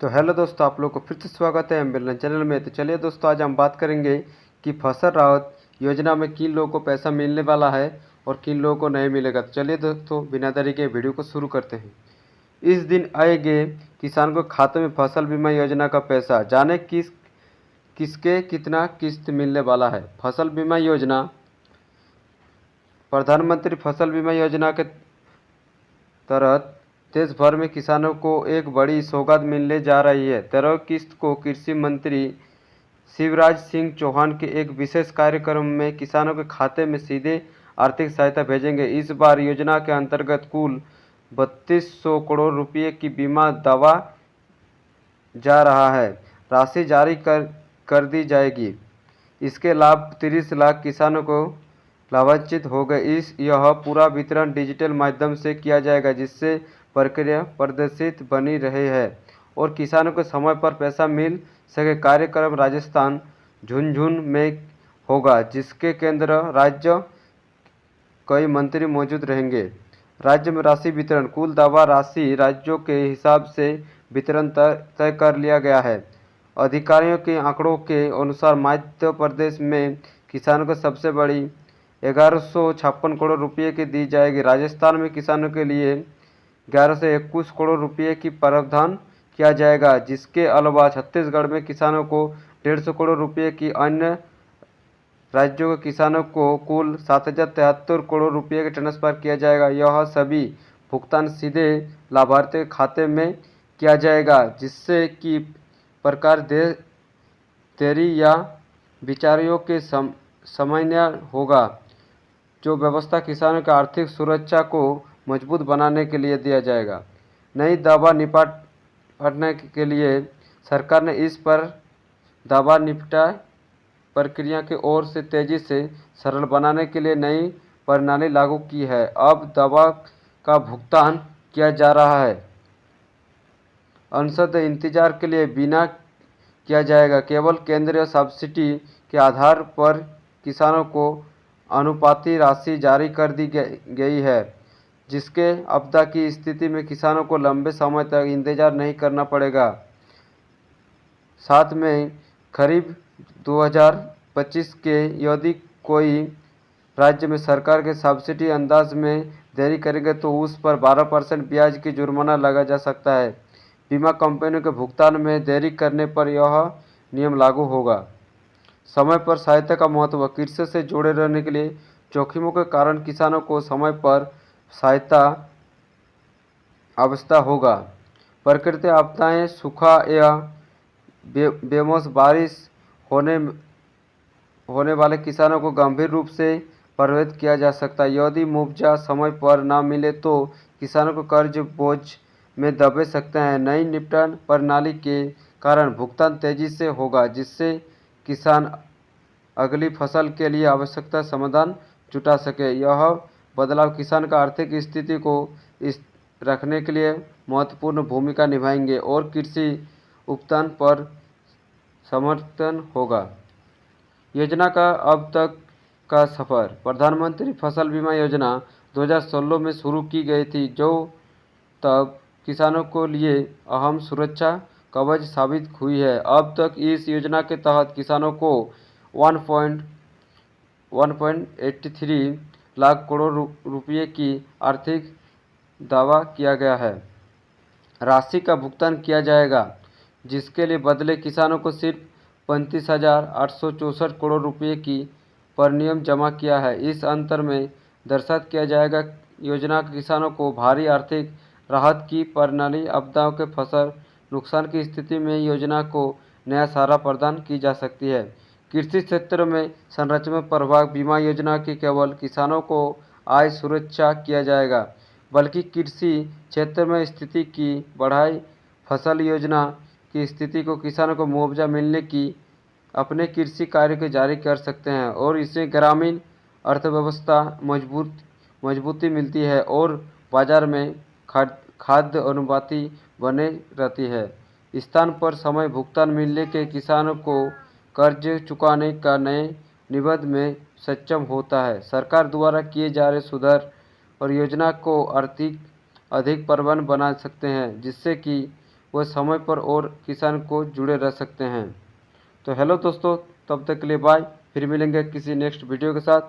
तो हेलो दोस्तों, आप लोग को फिर से स्वागत है एमबेलन चैनल में। तो चलिए दोस्तों, आज हम बात करेंगे कि फसल राहत योजना में किन लोगों को पैसा मिलने वाला है और किन लोगों को नहीं मिलेगा। तो चलिए दोस्तों, बिना देरी के वीडियो को शुरू करते हैं। इस दिन आएंगे किसान को खाते में फसल बीमा योजना का पैसा, जाने किसके कितना किस्त मिलने वाला है। फसल बीमा योजना, प्रधानमंत्री फसल बीमा योजना के तहत देश भर में किसानों को एक बड़ी सौगात मिलने जा रही है। 13 किस्त को कृषि मंत्री शिवराज सिंह चौहान के एक विशेष कार्यक्रम में किसानों के खाते में सीधे आर्थिक सहायता भेजेंगे। इस बार योजना के अंतर्गत कुल 3200 करोड़ रुपये की बीमा दावा जा रहा है। राशि जारी कर दी जाएगी। इसके लाभ 30 लाख किसानों को लाभान्वित हो गए। यह पूरा वितरण डिजिटल माध्यम से किया जाएगा, जिससे प्रक्रिया पारदर्शित बनी रही है और किसानों को समय पर पैसा मिल सके। कार्यक्रम राजस्थान झुंझुनू में होगा, जिसके केंद्र राज्य कई मंत्री मौजूद रहेंगे। राज्य में राशि वितरण, कुल दावा राशि राज्यों के हिसाब से वितरण तय कर लिया गया है। अधिकारियों के आंकड़ों के अनुसार मध्य प्रदेश में किसानों को सबसे बड़ी 1156 करोड़ रुपये की दी जाएगी। राजस्थान में किसानों के लिए 1121 करोड़ रुपये की प्रावधान किया जाएगा। जिसके अलावा छत्तीसगढ़ में किसानों को 150 करोड़ रुपये की, अन्य राज्यों के किसानों को कुल 7073 करोड़ रुपये के ट्रांसफर किया जाएगा। यह सभी भुगतान सीधे लाभार्थी के खाते में किया जाएगा, जिससे कि प्रकार देरी या बिचारियों के समन्वय होगा। जो व्यवस्था किसानों की आर्थिक सुरक्षा को मजबूत बनाने के लिए दिया जाएगा। नई दावा निपटने के लिए सरकार ने इस पर दावा निपटा प्रक्रिया की ओर से तेजी से सरल बनाने के लिए नई प्रणाली लागू की है। अब दावा का भुगतान किया जा रहा है। अंशतः इंतजार के लिए बिना किया जाएगा। केवल केंद्रीय सब्सिडी के आधार पर किसानों को अनुपाती राशि जारी कर दी गई है, जिसके आपदा की स्थिति में किसानों को लंबे समय तक इंतजार नहीं करना पड़ेगा। साथ में खरीफ 2025 के यदि कोई राज्य में सरकार के सब्सिडी अंदाज में देरी करेंगे तो उस पर 12% ब्याज की जुर्माना लगा जा सकता है। बीमा कंपनियों के भुगतान में देरी करने पर यह नियम लागू होगा। समय पर सहायता का महत्व, कृषि से जुड़े रहने के लिए जोखिमों के कारण किसानों को समय पर सहायता आवश्यकता होगा। प्राकृतिक आपदाएं, सूखा या बेमौसम बारिश होने वाले किसानों को गंभीर रूप से प्रभावित किया जा सकता है। यदि मुआवजा समय पर न मिले तो किसानों को कर्ज बोझ में दबे सकते हैं। नई निपटान प्रणाली के कारण भुगतान तेजी से होगा, जिससे किसान अगली फसल के लिए आवश्यकता समाधान जुटा सके। यह बदलाव किसान का आर्थिक स्थिति को रखने के लिए महत्वपूर्ण भूमिका निभाएंगे और कृषि उत्पादन पर समर्थन होगा। योजना का अब तक का सफर, प्रधानमंत्री फसल बीमा योजना 2016 में शुरू की गई थी, जो तब किसानों के लिए अहम सुरक्षा कवच साबित हुई है। अब तक इस योजना के तहत किसानों को 1.83 लाख करोड़ रुपये की आर्थिक दावा किया गया है। राशि का भुगतान किया जाएगा, जिसके लिए बदले किसानों को सिर्फ 35,864 करोड़ रुपये की प्रीमियम जमा किया है। इस अंतर में दर्शात किया जाएगा। योजना के किसानों को भारी आर्थिक राहत की प्रणाली, आपदाओं के फसल नुकसान की स्थिति में योजना को नया सहारा प्रदान की जा सकती है। कृषि क्षेत्र में संरचनात्मक प्रभाव, बीमा योजना की केवल किसानों को आय सुरक्षा किया जाएगा, बल्कि कृषि क्षेत्र में स्थिति की बढ़ाई। फसल योजना की स्थिति को किसानों को मुआवजा मिलने की अपने कृषि कार्य को जारी कर सकते हैं और इससे ग्रामीण अर्थव्यवस्था मजबूती मिलती है और बाजार में खाद्य अनुपाती बने रहती है। स्थान पर समय भुगतान मिलने के किसानों को कर्ज चुकाने का नए निबंध में सक्षम होता है। सरकार द्वारा किए जा रहे सुधार और योजना को आर्थिक अधिक प्रबल बना सकते हैं, जिससे कि वह समय पर और किसान को जुड़े रह सकते हैं। तो हेलो दोस्तों, तब तक के लिए बाय। फिर मिलेंगे किसी नेक्स्ट वीडियो के साथ।